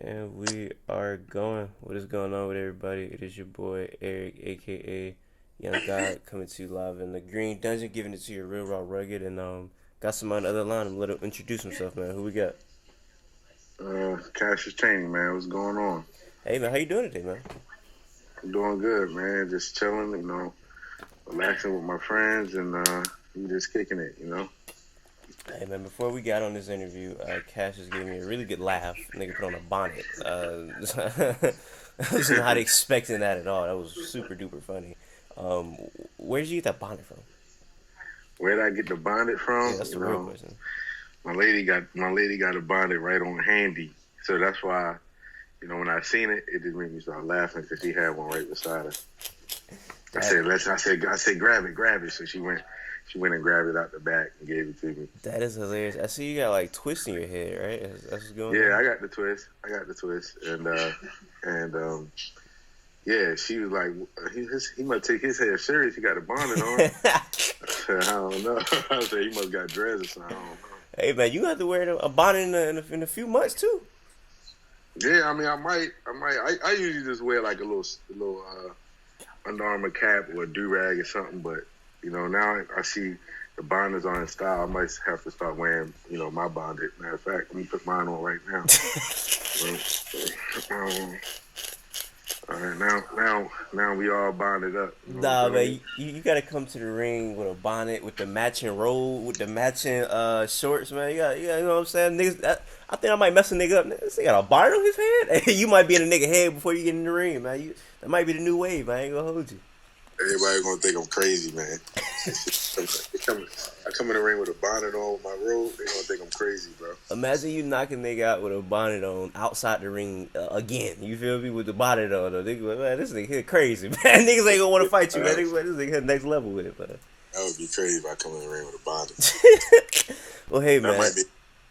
And we are going. What is going on with everybody? It is your boy Eric, aka Young God, coming to you live in the Green Dungeon, giving it to you real raw, rugged, and got some on the other line. I'm let him introduce himself, man. Who we got? Cassius, Chaney, man, what's going on? Hey man, how you doing today, man? I'm doing good, man. Just chilling, relaxing with my friends, and you just kicking it. Hey man, before we got on this interview, Cassius gave me a really good laugh. Nigga put on a bonnet. I was not expecting that at all. That was super duper funny. Um, where did you get that bonnet from? Where did I get the bonnet Yeah, from? that's the real question. My lady got a bonnet right on handy, so that's why when I seen it, it just made me start laughing because she had one right beside her. I That said, I said, grab it. So she went and grabbed it out the back and gave it to me. That is hilarious. I see you got like twists in your head, right? That's what's going Yeah, on. I got the twist, and yeah, she was like, he must take his hair serious. He got a bonnet on. I said, I don't know. I said, he must got dreads or something. I don't know. Hey man, you have to wear a bonnet in a few months too. Yeah, I mean, I usually just wear like a little Under Armour cap or a do rag or something. But now I see the bonnets are in style. I might have to start wearing my bonnet. Matter of fact, let me put mine on right now. Um, all right, now we all bonded up. You know what I'm Nah, telling you? man, you gotta come to the ring with a bonnet, with the matching robe, with the matching shorts, man. You know what I'm saying? Niggas, I think I might mess a nigga up. This nigga got a bonnet on his head. You might be in a nigga head before you get in the ring, man. That might be the new wave, man. I ain't gonna hold you. Everybody gonna think I'm crazy, man. I come in the ring with a bonnet on with my robe. They gonna think I'm crazy, bro. Imagine you knocking nigga out with a bonnet on outside the ring again. You feel me? With the bonnet on. Though. Nigga, like, man, this nigga here crazy, man. Niggas ain't gonna want to fight you, man. Uh, Niggas like, this nigga here next level with it, man. that would be crazy if I come in the ring with a bonnet. Well, hey, That man. might be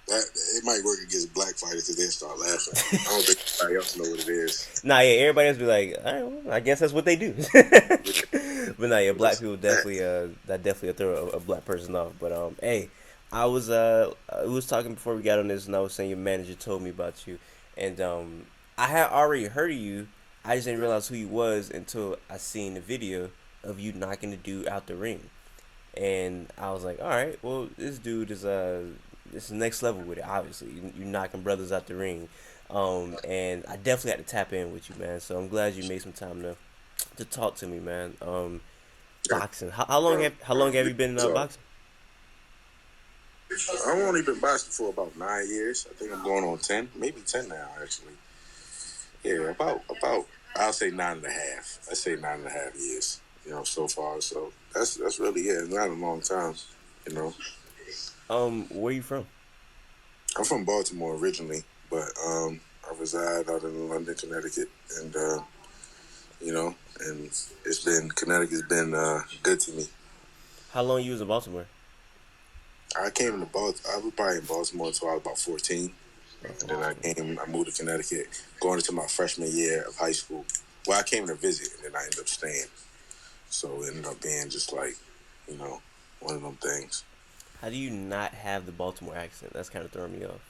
that. It might work against black fighters because they start laughing. I don't think anybody else know what it is. Nah, yeah, everybody else be like, all right, well, I guess that's what they do. But nah, yeah, black What's people that? definitely that definitely throw a black person off. But hey, I was talking before we got on this, and I was saying your manager told me about you, and I had already heard of you. I just didn't realize who you was until I seen the video of you knocking the dude out the ring, and I was like, all right, well, this dude is this is next level with it. Obviously, you knocking brothers out the ring, and I definitely had to tap in with you, man. So I'm glad you made some time to talk to me, man. Boxing. How long have you been So boxing? I've only been boxing for about 9 years. I think I'm going on 10, maybe 10 now, actually. Yeah, about I'll say 9.5. I say 9.5 years. So far. So that's really it. Not a long time. You know, Where you from? I'm from Baltimore originally, but I reside out in London, Connecticut, and and Connecticut's been good to me. How long you was in Baltimore? I came to Baltimore. I was probably in Baltimore until I was about 14. And Okay. then I moved to Connecticut, going into my freshman year of high school. Well, I came to visit, and then I ended up staying. So it ended up being just like, you know, one of them things. How do you not have the Baltimore accent? That's kind of throwing me off.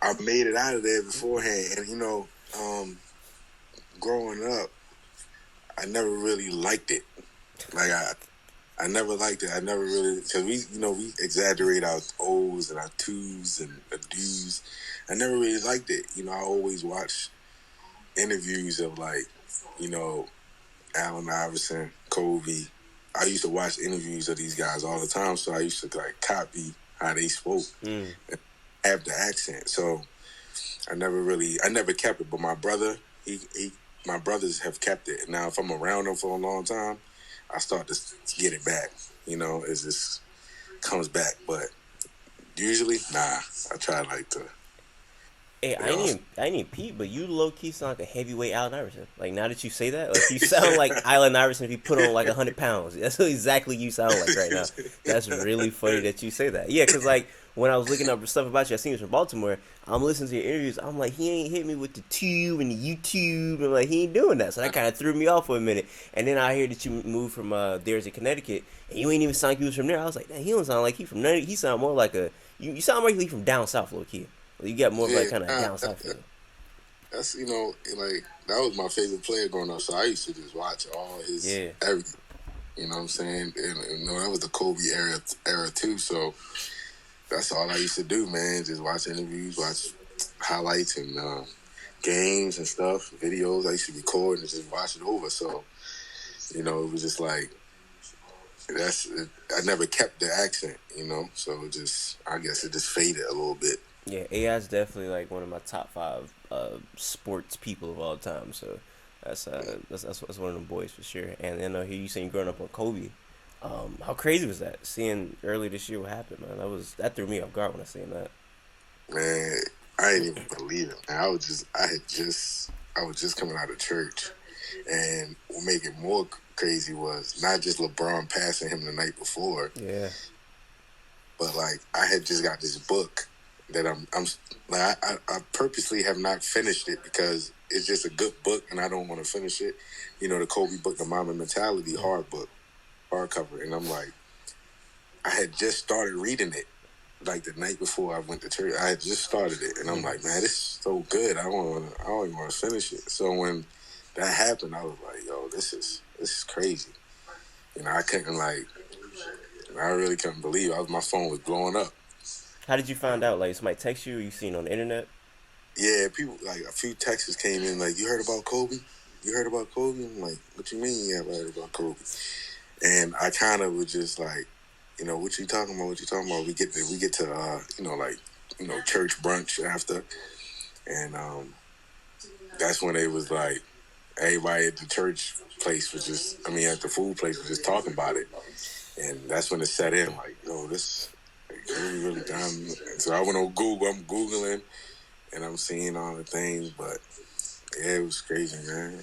I made it out of there beforehand, and growing up, I never really liked it. Like I never liked it. I never really because we exaggerate our O's and our twos and the do's. I never really liked it. I always watch interviews of like, you know, Allen Iverson, Kobe. I used to watch interviews of these guys all the time, so I used to like copy how they spoke Mm. and have the accent. So I never kept it. But my brother, my brothers have kept it. And now if I'm around them for a long time, I start to get it back. It just comes back. But usually, nah. I try like to Hey, stay off. I ain't even peep, but you low key sound like a heavyweight Allen Iverson. Like now that you say that, like you sound like Allen Iverson if he put on like 100 pounds. That's what exactly you sound like right now. That's really funny that you say that. Yeah, cause like when I was looking up stuff about you, I seen you from Baltimore. I'm listening to your interviews. I'm like, he ain't hit me with the tube and the YouTube, and like he ain't doing that. So that kind of threw me off for a minute. And then I hear that you moved from there to Connecticut, and you ain't even sound like you was from there. I was like, he don't sound like he from there. He sound more like you sound like he from down south, low key. You got more of Yeah, like kind of down south feel. that's like that was my favorite player growing up. So I used to just watch all his Yeah. everything. You know what I'm saying? And that was the Kobe era too. So that's all I used to do, man. Just watch interviews, watch highlights and games and stuff, videos. I used to record and just watch it over. So it was just like I never kept the accent, So I guess it just faded a little bit. Yeah, AI is definitely like one of my top five sports people of all time. So that's one of them boys for sure. And then here you saying growing up on Kobe. How crazy was that? Seeing earlier this year what happened, man. That threw me off guard when I seen that. Man, I didn't even believe it. Man. I was just coming out of church, and what made it more crazy was not just LeBron passing him the night before, Yeah. but like I had just got this book that I'm like I purposely have not finished it because it's just a good book and I don't want to finish it. The Kobe book, the Mamba Mentality, hardcover, and I'm like, I had just started reading it like the night before I went to church. I had just started it, and I'm like, man, this is so good. I don't even want to finish it. So when that happened, I was like, yo, this is crazy. I couldn't I really couldn't believe it. My phone was blowing up. How did you find out? Like somebody text you or you seen on the internet? Yeah, people like a few texts came in like, you heard about Kobe? You heard about Kobe? I'm like, what you mean you haven't heard about Kobe? And I kind of was just like, what you talking about? What you talking about? We get to church brunch after, and that's when it was like everybody at the church place was at the food place was just talking about it, and that's when it set in like, this really done. And so I went on Google. I'm googling, and I'm seeing all the things, but yeah, it was crazy, man.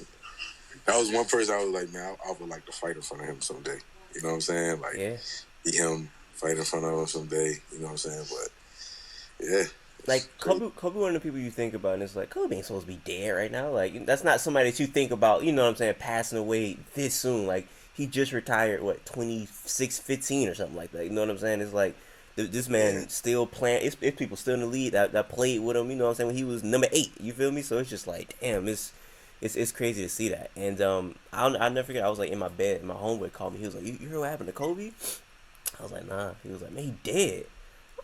That was one person I was like, man, I would like to fight in front of him someday. You know what I'm saying? Like, Yeah. be him, fight in front of him someday. You know what I'm saying? But yeah. Like Kobe, one of the people you think about, and it's like Kobe ain't supposed to be dead right now. Like that's not somebody that you think about. You know what I'm saying? Passing away this soon. Like he just retired. What 26, 15 or something like that. You know what I'm saying? It's like this man still playing. It's people still in the league that played with him. You know what I'm saying? When he was number 8. You feel me? So it's just like damn. It's crazy to see that. And I'll never forget. I was like in my bed. And my homeboy called me. He was like, "You heard what happened to Kobe?" I was like, "Nah." He was like, "Man, he dead."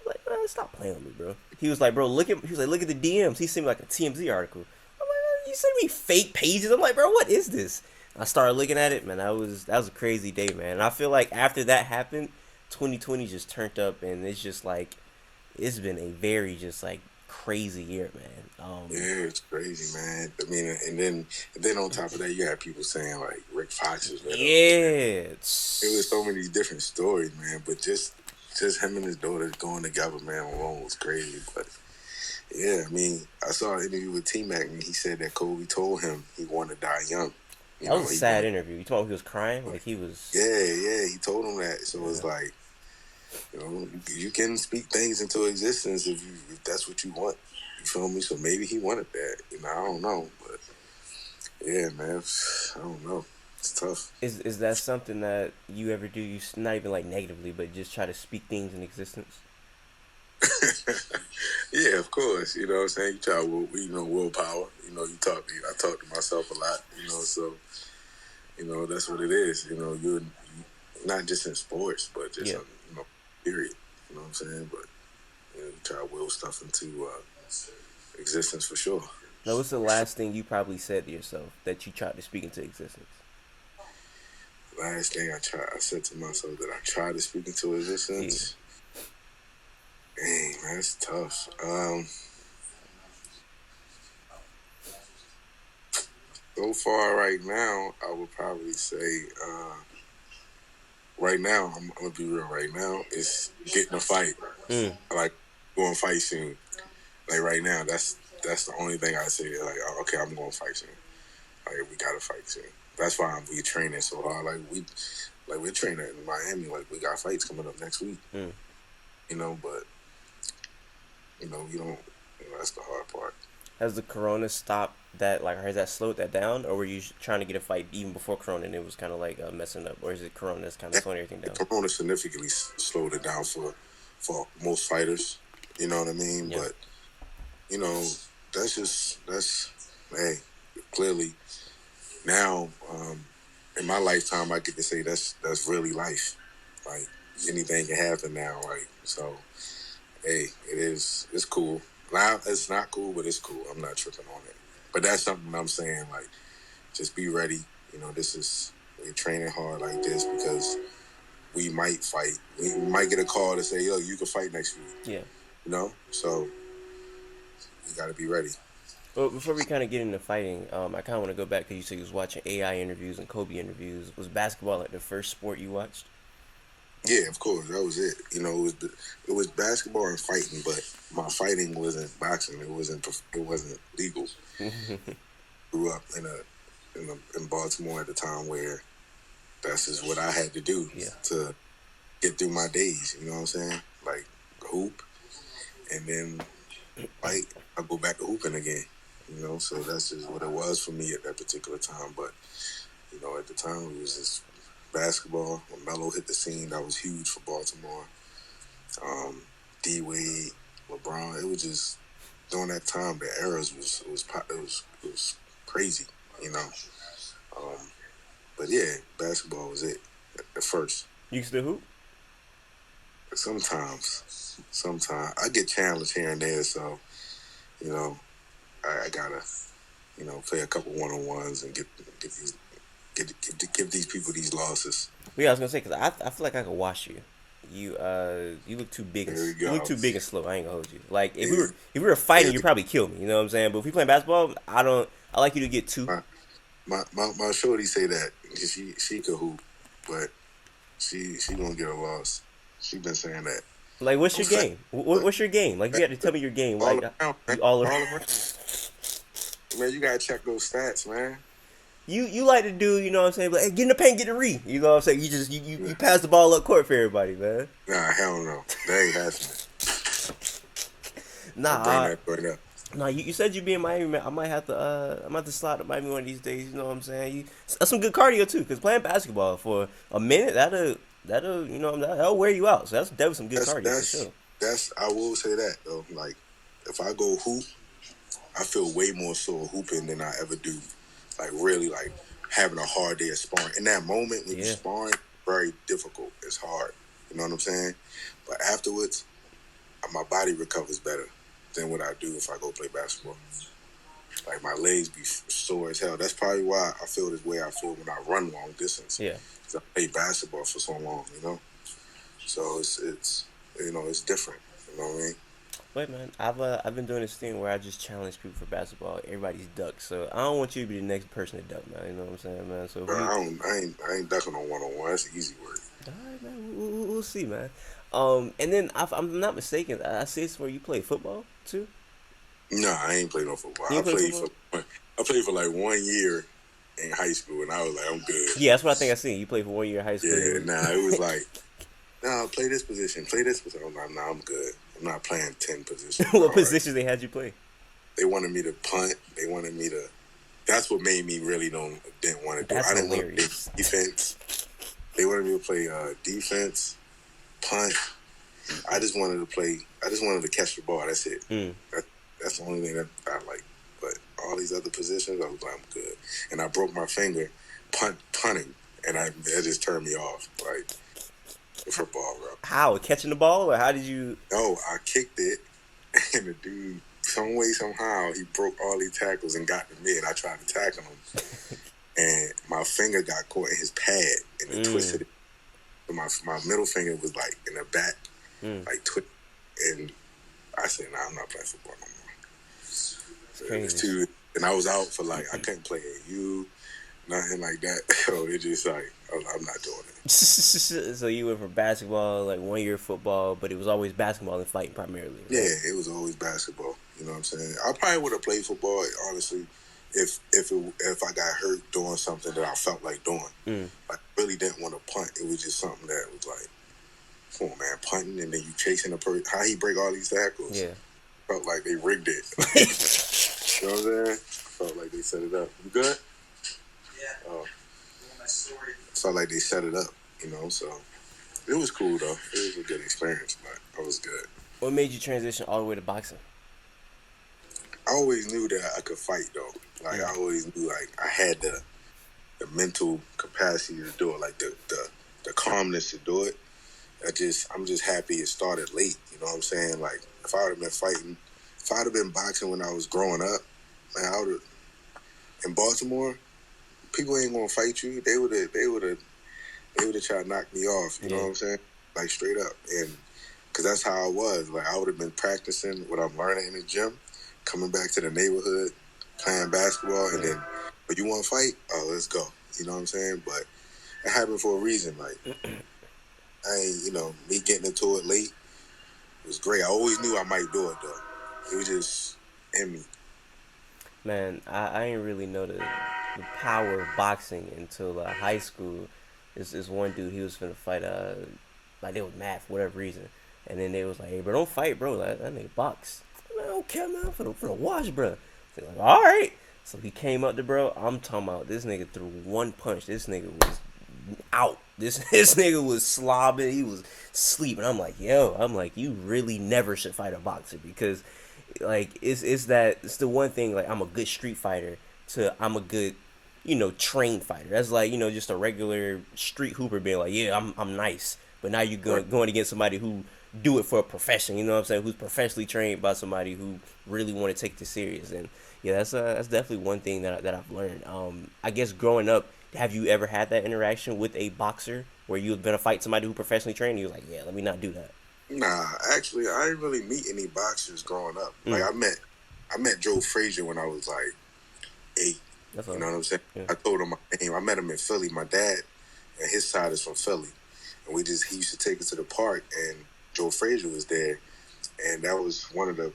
Like, man, stop playing with me, bro. He was like, bro, look at the DMs. He sent me like a TMZ article. I'm like, you send me fake pages. I'm like, bro, what is this? I started looking at it, man. That was a crazy day, man. And I feel like after that happened, 2020 just turned up, and it's just like it's been a very just like crazy year, man. Yeah, it's crazy, man. I mean, and then on top of that, you had people saying like Rick Fox is with him. Yeah, It was so many different stories, man. But just him and his daughter going together, man, alone was crazy. But yeah, I mean, I saw an interview with T Mac, and he said that Kobe told him he wanted to die young. that was a sad interview. You told me he was crying, like he was. Yeah, he told him that. So it's like, you can speak things into existence if that's what you want. You feel me? So maybe he wanted that. I don't know, but yeah, man, I don't know. It's tough. Is that something that you ever do? You not even like negatively, but just try to speak things in existence. Yeah, of course. You know what I'm saying? You try willpower. I talk to myself a lot, so that's what it is. You're not just in sports, but just Yeah. period. You know what I'm saying? But you try to will stuff into existence for sure. Now, what's the last thing you probably said to yourself that you tried to speak into existence? Last thing I said to myself that I tried to speak into existence. Dang, man, that's tough. So far, right now, I would probably say, right now, I'm gonna be real. Right now, it's getting a fight. Like going fight soon. Like right now, that's the only thing I say. Like, okay, I'm going to fight soon. Like we gotta fight soon. That's why we training so hard. We're training in Miami. Like we got fights coming up next week. But you don't. That's the hard part. Has the corona stopped that? Like, has that slowed that down, or were you trying to get a fight even before corona and it was kind of like messing up, or is it corona that's kind of slowing everything down? Corona significantly slowed it down for most fighters. You know what I mean? Yeah. But that's hey, clearly now, in my lifetime, I get to say that's really life. Like anything can happen now. Like so, hey, it's cool. Now it's not cool, but it's cool. I'm not tripping on it. But that's something I'm saying. Like, just be ready. This is we're training hard like this because we might fight. We might get a call to say, "Yo, you can fight next week." Yeah. So you got to be ready. Well, before we kind of get into fighting, I kind of want to go back because you said you was watching AI interviews and Kobe interviews. Was basketball like the first sport you watched? Yeah, of course, that was it. It was basketball and fighting, but my fighting wasn't boxing. It wasn't legal. Grew up in Baltimore at the time where that's just what I had to do Yeah. to get through my days. You know what I'm saying? Like hoop, and then fight. I go back to hooping again. So that's just what it was for me at that particular time. But at the time it was just basketball. When Melo hit the scene, that was huge for Baltimore. D Wade, LeBron. It was just during that time. The eras was crazy. You know. But yeah, basketball was it at first. You still hoop? Sometimes I get challenged here and there, so I gotta play a couple 1-on-1s and give these people these losses. Yeah, I was gonna say because I feel like I could watch you. You look too big. There we You go. look too big and slow. I ain't gonna hold you. Like if Yeah. we were fighting, Yeah. you'd probably kill me. You know what I'm saying? But if we playing basketball, I don't. I like you to get two. My shorty say that she could hoop, but she gonna get a loss. She been saying that. Like, what's your game? What's your game? Like, you got to tell me your game. All Like, around, man. all All around. around. Man, you gotta check those stats, man. You like to do, you know what I'm saying? But hey, get in the paint, get the re. You know what I'm saying? You just you pass the ball up court for everybody, man. Nah, hell no. That ain't happening. Nah, Bring that up. no. You said you be in Miami, man. I might have to slide to Miami one of these days. You know what I'm saying? That's some good cardio too. Cause playing basketball for a minute, that'll that'll wear you out. So that's definitely some good cardio for sure. I will say that though. Like, if I go hoop, I feel way more sore hooping than I ever do. Like really, like having a hard day of sparring. In that moment when you're sparring, very difficult. It's hard. You know what I'm saying? But afterwards, my body recovers better than what I do if I go play basketball. Like my legs be sore as hell. That's probably why I feel this way I feel when I run long distance. Yeah. 'Cause I played basketball for so long, So it's different. You know what I mean? Wait, man, I've been doing this thing where I just challenge people for basketball. Everybody's duck, so I don't want you to be the next person to duck, man. You know what I'm saying, man? So Bro, I ain't ducking on 1-on-1. That's an easy word. all right, man, we'll see, man. And then if I'm not mistaken, I see it's where you play football too. No, I ain't played no football. You ain't play football? I played for like 1 year in high school, and I was like, I'm good. Yeah, that's what I think I seen. You played for 1 year in high school. Yeah, it was like, nah, play this position. I'm like, nah, I'm good. I'm not playing 10 positions. What positions they had you play? They wanted me to punt. They wanted me to. That's what made me really didn't want to do. That's I didn't hilarious. want to play defense. They wanted me to play defense, punt. I just wanted to catch the ball. That's it. That's the only thing that I like. But all these other positions, I was like, I'm good. And I broke my finger punting, and that just turned me off. Like, football, bro. How? Catching the ball, or how did you? No, I kicked it, and the dude, some way, somehow, he broke all these tackles and got to me, and I tried to tackle him. And my finger got caught in his pad, and it twisted it. So my middle finger was, like, in the back, like, twist. And I said, nah, I'm not playing football no more. It was too, and I was out for, like, I couldn't play AU, nothing like that. So it just, like, I'm not doing it. So you went from basketball, like 1 year football, but it was always basketball and fighting primarily. Right? Yeah, it was always basketball. You know what I'm saying? I probably would have played football, honestly, if I got hurt doing something that I felt like doing. I really didn't want to punt. It was just something that was like, come on, man, punting, and then you chasing a person. How he break all these tackles? Yeah. Felt like they rigged it. You know what I'm saying? Felt like they set it up. You good? Yeah. Felt like they set it up, so it was cool, though. It was a good experience, but I was good. What made you transition all the way to boxing? I always knew that I could fight though. Like Mm. I always knew like I had the mental capacity to do it, like the calmness to do it. I'm just happy it started late. You know what I'm saying? Like if I would have been fighting, if I'd have been boxing when I was growing up, man, I would have in Baltimore. People ain't gonna fight you. They would have tried to knock me off. You know Yeah. what I'm saying? Like straight up, and because that's how I was. Like I would have been practicing what I'm learning in the gym, coming back to the neighborhood, playing basketball, and Yeah. then, but you want to fight? Oh, let's go. You know what I'm saying? But it happened for a reason. Like I ain't, me getting into it late was great. I always knew I might do it though. It was just in me. Man, I didn't really know the power of boxing until high school. This one dude, he was finna fight like they was mad for whatever reason, and then they was like, "Hey, bro, don't fight, bro. That nigga box." Man, I don't care, man. I'm finna watch, bro. They're like, all right. So he came up to bro. I'm talking about this nigga threw one punch. This nigga was out. This nigga was slobbing. He was sleeping. I'm like, yo. I'm like, you really never should fight a boxer because like it's the one thing like I'm a good street fighter to I'm a good trained fighter. That's like just a regular street hooper being like yeah I'm nice, but now you're Right. going against somebody who do it for a profession. You know what I'm saying? Who's professionally trained by somebody who really want to take this serious. And yeah, that's definitely one thing that I've learned. I guess growing up, have you ever had that interaction with a boxer where you've been to fight somebody who professionally trained? And you was like, yeah, let me not do that. Nah, actually, I didn't really meet any boxers growing up. Like Mm, I met Joe Frazier when I was like 8. that's You all. know what I'm saying? Yeah. I told him my name. I met him in Philly. My dad and his side is from Philly, and he used to take us to the park, and Joe Frazier was there, and that was one of the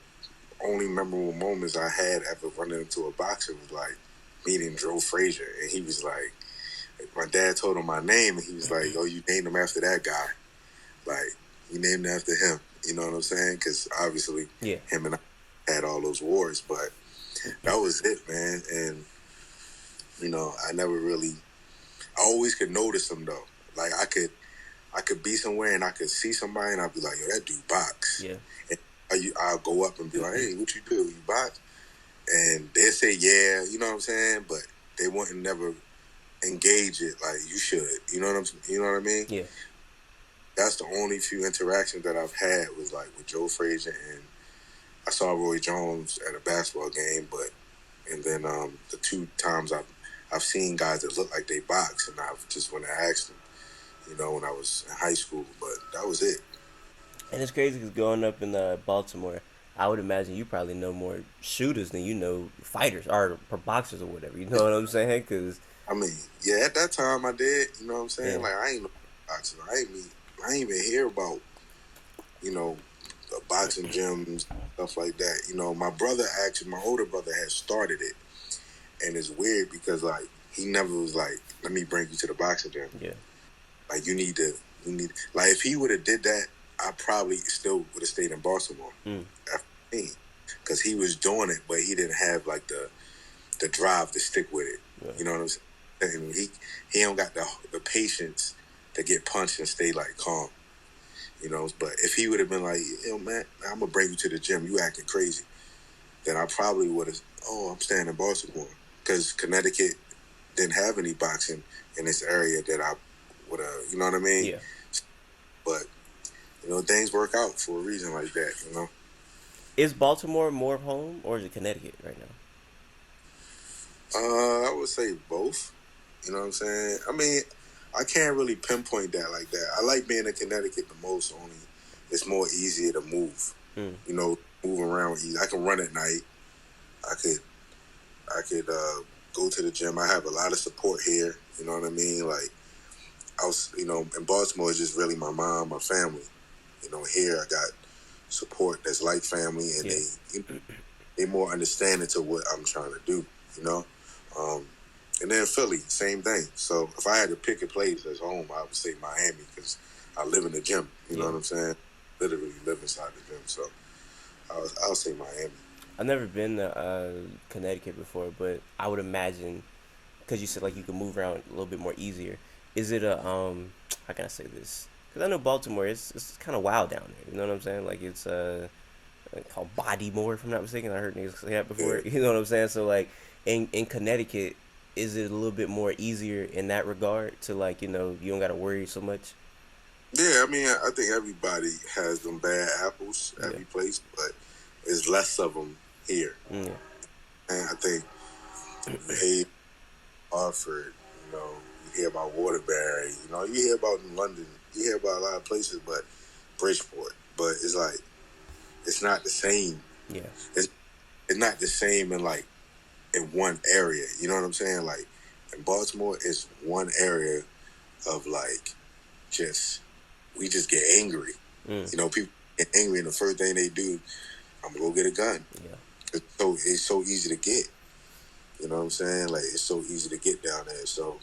only memorable moments I had ever running into a boxer was like meeting Joe Frazier, and he was like, my dad told him my name, and he was like, "Oh, you named him after that guy? Like, you named him after him?" You know what I'm saying? Because obviously, Yeah. him and I had all those wars, but that was it, man. And I never really. I always could notice him though. Like I could be somewhere and I could see somebody and I'd be like, "Yo, that dude box." Yeah. And I'll go up and be like, "Hey, what you do? You box?" And they say, "Yeah," you know what I'm saying, but they wouldn't never engage it like you should. You know what I mean? Yeah. That's the only few interactions that I've had was like with Joe Frazier, and I saw Roy Jones at a basketball game, but and then the two times I've seen guys that look like they box, and I've just when I asked them, when I was in high school, but that was it. And it's crazy because growing up in Baltimore, I would imagine you probably know more shooters than you know fighters or boxers or whatever. You know what I'm saying? Because I mean, yeah, at that time I did, you know what I'm saying? yeah, Like I ain't no boxing. I ain't even hear about, you know, the boxing gyms, stuff like that. My brother actually, my older brother had started it, and it's weird because like he never was like, "Let me bring you to the boxing gym." yeah, Like you need like if he would have did that, I probably still would have stayed in Baltimore mm, after me, because he was doing it, but he didn't have like the drive to stick with it. yeah. You know what I'm saying? And he don't got the patience to get punched and stay like calm. But if he would have been like, man, I'm gonna bring you to the gym, you acting crazy, then I probably would have. Oh, I'm staying in Baltimore because Connecticut didn't have any boxing in this area that I would have. You know what I mean? Yeah. But things work out for a reason like that. Is Baltimore more of home or is it Connecticut right now? I would say both. You know what I'm saying? I mean, I can't really pinpoint that like that. I like being in Connecticut the most. Only it's more easier to move. Mm, Move around easy. I can run at night. I could go to the gym. I have a lot of support here. You know what I mean? Like I was, in Baltimore, it's just really my mom, my family. Here I got support that's like family, and yeah. they more understanding to what I'm trying to do. You know, um, and then Philly, same thing. So if I had to pick a place as home, I would say Miami because I live in the gym. You know Yeah. what I'm saying? Literally live inside the gym. So I'll say Miami. I've never been to Connecticut before, but I would imagine because you said like you can move around a little bit more easier. Is it a how can I say this? Because I know Baltimore, it's kind of wild down there. You know what I'm saying? Like it's called Bodymore, if I'm not mistaken. I heard niggas say that before. Yeah, You know what I'm saying? So like in Connecticut, is it a little bit more easier in that regard to like you don't got to worry so much? yeah. I mean, I think everybody has them bad apples Yeah. every place, but there's less of them here. Yeah. And I think you hate Hartford, you hear about Waterbury, you hear about in London, you hear about a lot of places, but Bridgeport. But it's like it's not the same. Yeah. It's it's not the same in one area. You know what I'm saying? Like in Baltimore, it's one area of just we just get angry. Mm. People get angry, and the first thing they do, I'm gonna go get a gun. Yeah. It's so easy to get. You know what I'm saying? Like it's so easy to get down there. So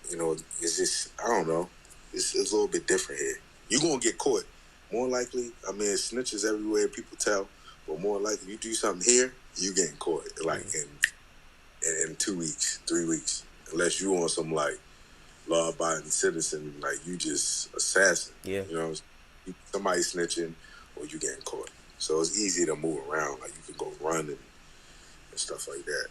it's just I don't know. It's a little bit different here. You're gonna get caught. More likely, I mean, snitches everywhere. People tell, but more likely, you do something here, you getting caught. Like in 2 weeks, 3 weeks, unless you on some law-abiding citizen, like you just assassin. Yeah. Somebody snitching or you getting caught. So it's easy to move around. Like you can go run and stuff like that.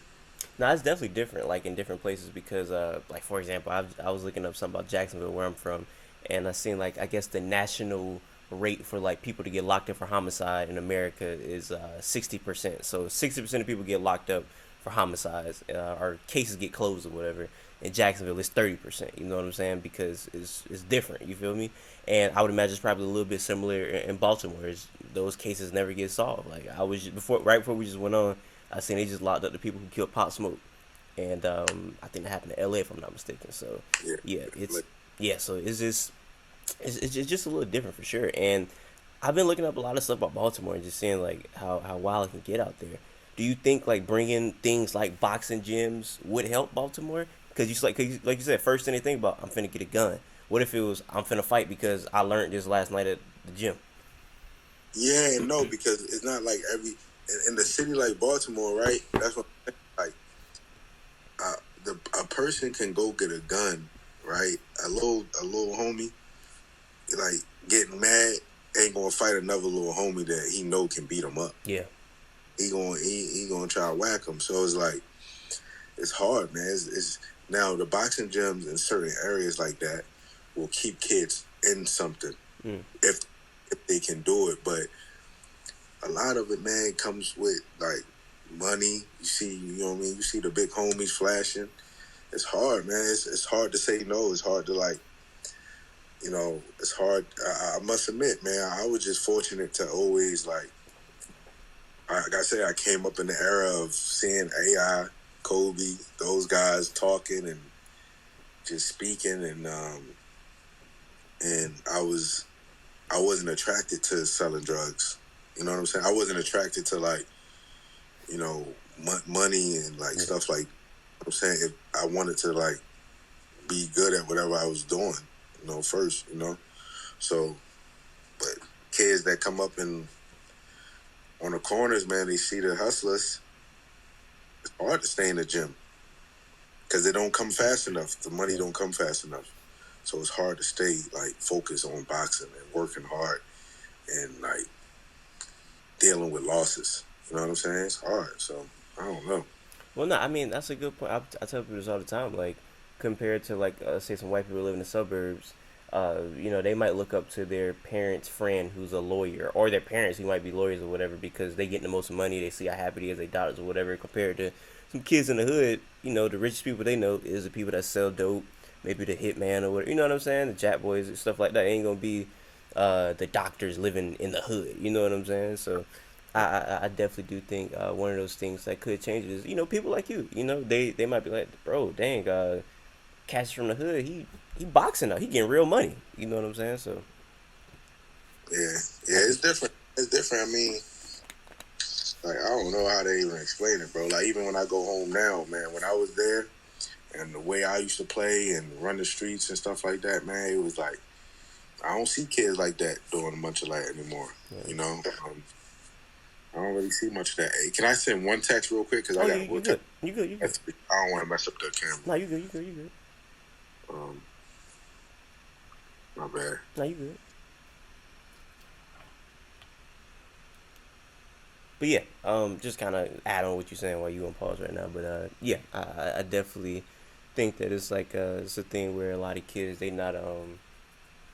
No, it's definitely different, like in different places because, like for example, I was looking up something about Jacksonville, where I'm from, and I seen like I guess the national rate for like people to get locked up for homicide in America is 60%. So 60% of people get locked up for homicides, or cases get closed or whatever. In Jacksonville, it's 30%. You know what I'm saying? Because it's different. You feel me? And I would imagine it's probably a little bit similar in Baltimore. Those cases never get solved. Like I was right before we just went on. I seen they just locked up the people who killed Pop Smoke, and I think that happened in L.A. if I'm not mistaken. So Yeah. yeah, so it's just it's just a little different for sure. And I've been looking up a lot of stuff about Baltimore and just seeing like how wild it can get out there. Do you think like bringing things like boxing gyms would help Baltimore? Because like you said, first thing they think about, I'm finna get a gun. What if it was I'm finna fight because I learned this last night at the gym? Yeah and no, because it's not like in the city like Baltimore, right? That's what like a person can go get a gun, right? A little homie, like getting mad, ain't gonna fight another little homie that he know can beat him up. Yeah. He gonna try to whack him. So it's like it's hard, man. It's now the boxing gyms in certain areas like that will keep kids in something Mm. if they can do it, but a lot of it, man, comes with like money. You see, what I mean. You see the big homies flashing. It's hard, man. It's hard to say no. It's hard to it's hard. I must admit, man, I was just fortunate to always like I said, I came up in the era of seeing AI, Kobe, those guys talking and just speaking, and I wasn't attracted to selling drugs. You know what I'm saying? I wasn't attracted to you know money and like Yeah. stuff like. I'm saying if I wanted to be good at whatever I was doing, first, So, but kids that come up and on the corners, man, they see the hustlers. It's hard to stay in the gym because they don't come fast enough. The money Yeah. don't come fast enough, so it's hard to stay focused on boxing and working hard and dealing with losses. You know what I'm saying? It's hard. So I don't know. Well, no, I mean that's a good point. I tell people this all the time. Like compared to like say some white people live in the suburbs, they might look up to their parents' friend who's a lawyer, or their parents who might be lawyers or whatever, because they get the most money. They see how happy they is, they daughters or whatever. Compared to some kids in the hood, the richest people they know is the people that sell dope, maybe the hitman or whatever. You know what I'm saying? The Jack boys and stuff like that. Ain't gonna be the doctors living in the hood. You know what I'm saying? So I definitely do think one of those things that could change it is people like you, they might be like, bro, dang, Cassius from the hood, he boxing now, he getting real money. You know what I'm saying? So Yeah, I it's think different. It's different. I mean, I don't know how they even explain it, bro. Like even when I go home now, man, when I was there and the way I used to play and run the streets and stuff like that, man, it was like I don't see kids like that doing a bunch of that anymore. yeah. You know, I don't really see much of that. Hey, can I send one text real quick? Because Oh, I you got you one good, text. you good. I don't want to mess up the camera. No, you good. Um, my bad. No, you good. But yeah, just kind of add on what you're saying while you on pause right now. But yeah, I definitely think that it's like it's a thing where a lot of kids they not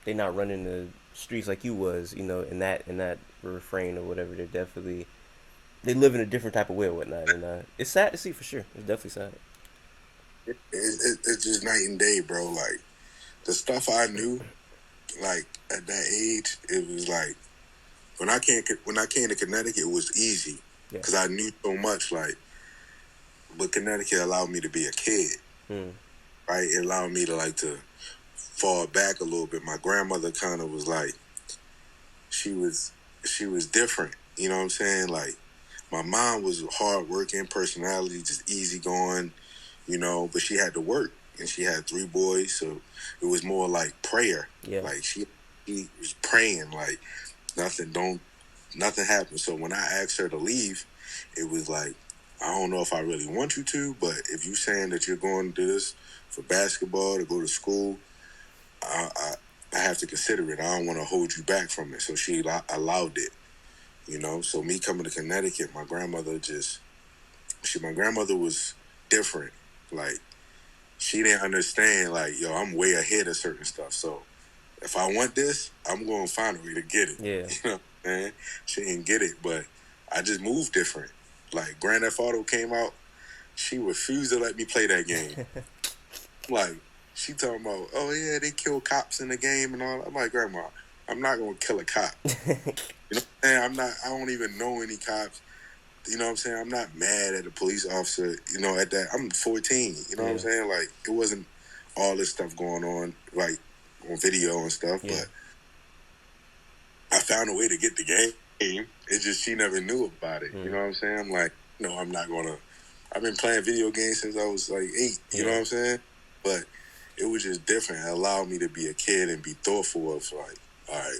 running the streets like you was, you know, in that refrain or whatever. They're definitely they live in a different type of way or whatnot, and it's sad to see for sure. It's definitely sad. It's just night and day, bro. Like the stuff I knew, like at that age, it was like when I came to Connecticut, it was easy Yeah. because I knew so much. Like, but Connecticut allowed me to be a kid, Mm. right? It allowed me to fall back a little bit. My grandmother kind of was like, she was she was different. You know what I'm saying? Like, my mom was hard working personality, just easy going, but she had to work and she had three boys, so it was more like prayer. Yeah. Like she was praying, like nothing happened. So when I asked her to leave, it was like, I don't know if I really want you to, but if you saying that you're going to do this for basketball to go to school, I I, I have to consider it. I don't want to hold you back from it. So she allowed it. So me coming to Connecticut, my grandmother was different. Like, she didn't understand, like, yo, I'm way ahead of certain stuff. So if I want this, I'm going to find a way to get it. Yeah. You know, man, she didn't get it, but I just moved different. Like, Grand Theft Auto came out, she refused to let me play that game. Like, she talking about, oh yeah, they kill cops in the game and all. I'm like, Grandma, I'm not going to kill a cop. You know what I'm saying? I don't even know any cops. You know what I'm saying? I'm not mad at a police officer, at that. I'm 14. You know what I'm Yeah. saying? Like, it wasn't all this stuff going on, like, on video and stuff, Yeah. but I found a way to get the game. It's just she never knew about it. You know what I'm saying? I'm like, no, I'm not going to. I've been playing video games since I was like 8. You know what I'm saying? But it was just different. It allowed me to be a kid and be thoughtful of, like, all right,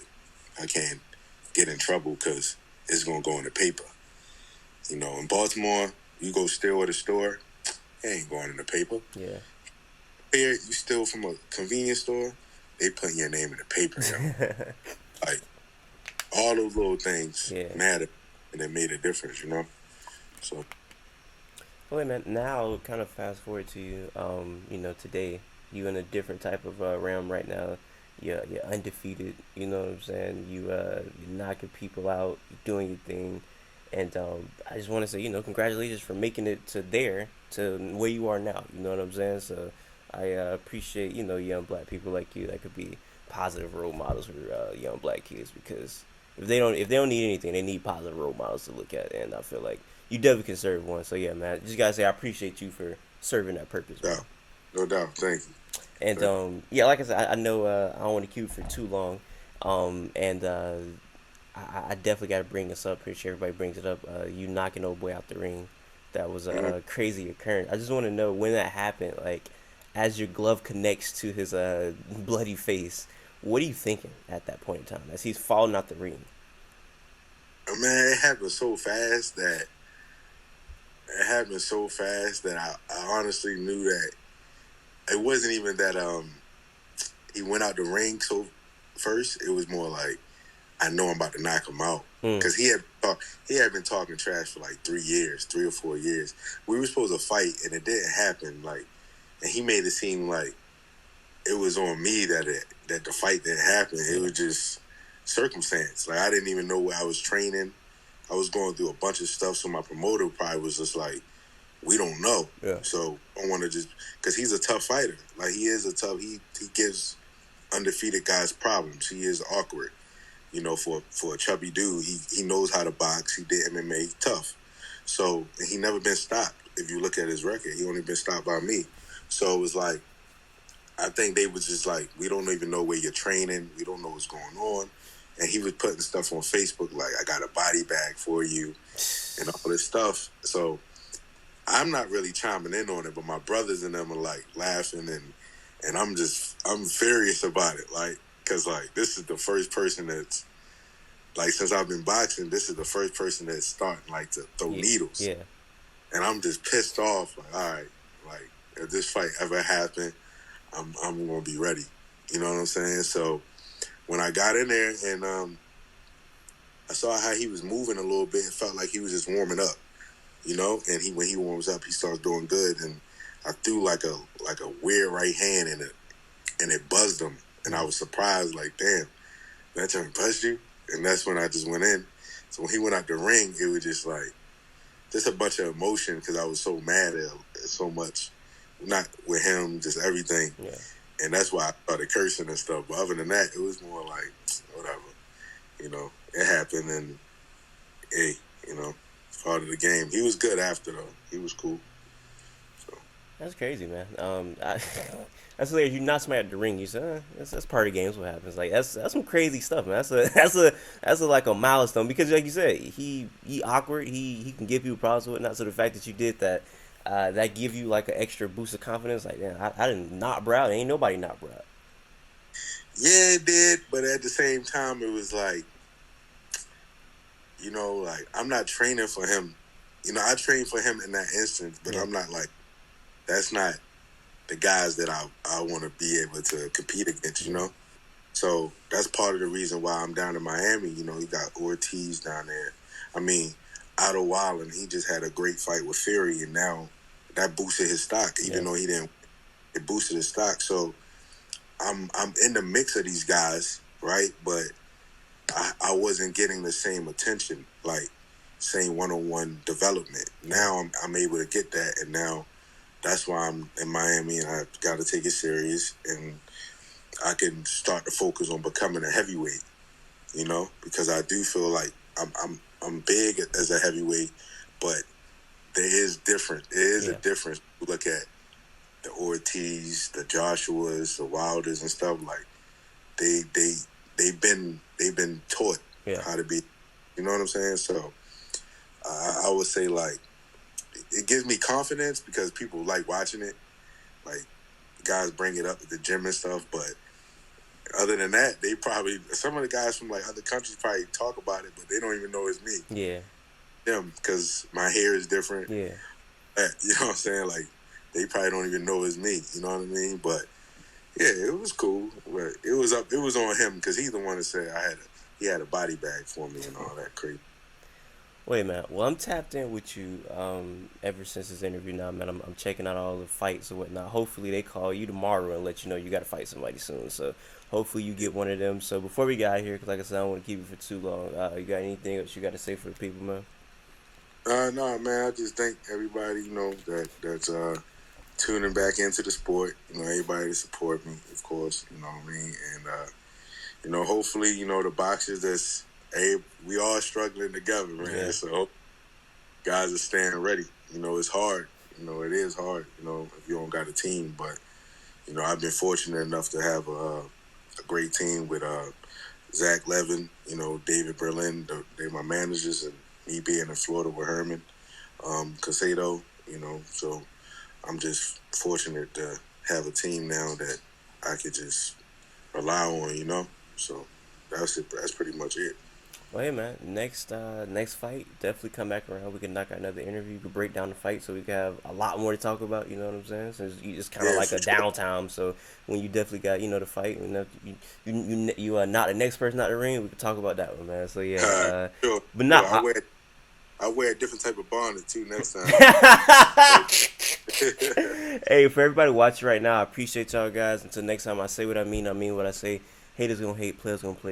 I can't get in trouble because it's going to go in the paper. In Baltimore, you go steal at a store, it ain't going in the paper. Yeah. Here, you steal from a convenience store, they putting your name in the paper, Like, all those little things matter, and it made a difference, So, Well, man, now kind of fast forward to you, today, you in a different type of realm right now. You're undefeated. You know what I'm saying? You're knocking people out. You're doing your thing, and I just want to say, congratulations for making it to there, to where you are now. You know what I'm saying? So I appreciate young black people like you that could be positive role models for young black kids because if they don't need anything, they need positive role models to look at, and I feel like you definitely can serve one. So yeah, man, just gotta say I appreciate you for serving that purpose, man. no doubt. Thank you. And yeah, like I said, I know I don't want to keep it for too long, and I definitely got to bring this up. Pretty sure everybody brings it up. You knocking old boy out the ring, that was a crazy occurrence. I just want to know when that happened. Like, as your glove connects to his bloody face, what are you thinking at that point in time as he's falling out the ring? Man, it happened so fast that I honestly knew that it wasn't even that he went out the ring so first. It was more like, I know I'm about to knock him out because he had been talking trash for like 3 or 4 years. We were supposed to fight and it didn't happen. Like, and he made it seem like it was on me that the fight didn't happen. It was just circumstance. Like, I didn't even know where I was training. I was going through a bunch of stuff, so my promoter probably was just like, we don't know. Yeah. So I don't want to just, because he's a tough fighter. Like, he is he gives undefeated guys problems. He is awkward. For a chubby dude, he knows how to box. He did MMA. He's tough. So, and he never been stopped. If you look at his record, he only been stopped by me. So it was like, I think they was just like, we don't even know where you're training. We don't know what's going on. And he was putting stuff on Facebook like, I got a body bag for you and all this stuff. So I'm not really chiming in on it, but my brothers and them are like laughing and I'm furious about it. Like, because like, this is the first person that's like, since I've been boxing, this is the first person that's starting like to throw needles. Yeah. And I'm just pissed off. Like, all right, like, if this fight ever happened, I'm gonna be ready. You know what I'm saying? So when I got in there and I saw how he was moving a little bit. It felt like he was just warming up, And when he warms up, he starts doing good. And I threw like a weird right hand, and it buzzed him. And I was surprised, like, damn, that turn buzzed you. And that's when I just went in. So when he went out the ring, it was just like just a bunch of emotion because I was so mad at him, so much, not with him, just everything. Yeah. And that's why I started cursing and stuff. But other than that, it was more like whatever, It happened, and hey, it's part of the game. He was good after though. He was cool. So That's crazy, man. That's like you not somebody at the ring. You say that's part of the games. What happens? Like that's some crazy stuff, man. That's a like a milestone because, like you said, he awkward. He can give people problems with it. Not so the fact that you did that, that give you like an extra boost of confidence. Like, damn, I didn't knock Brown. Ain't nobody knock Brown. yeah, it did. But at the same time, it was like like I'm not training for him. I trained for him in that instance, but Yeah. I'm not like that's not the guys that I want to be able to compete against. So that's part of the reason why I'm down in Miami. You got Ortiz down there. I mean, Otto Wallen, he just had a great fight with Fury, and now that boosted his stock. Even Yeah. though he didn't, it boosted his stock. So I'm in the mix of these guys, right? But I wasn't getting the same attention, like same one-on-one development. Now I'm able to get that, and now that's why I'm in Miami, and I got to take it serious, and I can start to focus on becoming a heavyweight. Because I do feel like I'm big as a heavyweight, but there is different. There is a Yeah. difference. Look at the Ortiz, the Joshuas, the Wilders, and stuff like they they they've been taught Yeah. how to be. You know what I'm saying? So I would say like it gives me confidence because people like watching it. Like guys bring it up at the gym and stuff, but other than that, they probably some of the guys from like other countries probably talk about it, but they don't even know it's me. Yeah. Them because my hair is different. Yeah. You know what I'm saying? Like they probably don't even know it's me. You know what I mean? But yeah, it was cool. But it was up. It was on him because he's the one that said he had a body bag for me and all that crazy. Wait, man. Well, I'm tapped in with you ever since this interview now, man. I'm checking out all the fights and whatnot. Hopefully, they call you tomorrow and let you know you got to fight somebody soon. So, hopefully, you get one of them. So, before we get out of here, because like I said, I don't want to keep it for too long. You got anything else you got to say for the people, man? No, man. I just thank everybody, that's tuning back into the sport. Everybody to support me, of course. You know what I mean? And hopefully, the boxers we all struggling together, man. Yeah. So guys are staying ready. It's hard. It is hard. If you don't got a team, but I've been fortunate enough to have a great team with Zach Levin, David Berlin. They're my managers, and me being in Florida with Herman, Casado. So I'm just fortunate to have a team now that I could just rely on. So that's it. That's pretty much it. Well, hey, man. Next fight, definitely come back around. We can knock out another interview. We can break down the fight so we can have a lot more to talk about. You know what I'm saying? So it's kind of Yeah, like for a sure. downtime. So when you definitely got the fight, you are not the next person out the ring. We can talk about that one, man. So yeah. Sure. But Sure. not. I wear a different type of bonnet too next time. Hey, for everybody watching right now, I appreciate y'all guys. Until next time, I say what I mean what I say. Haters gonna hate, players gonna play.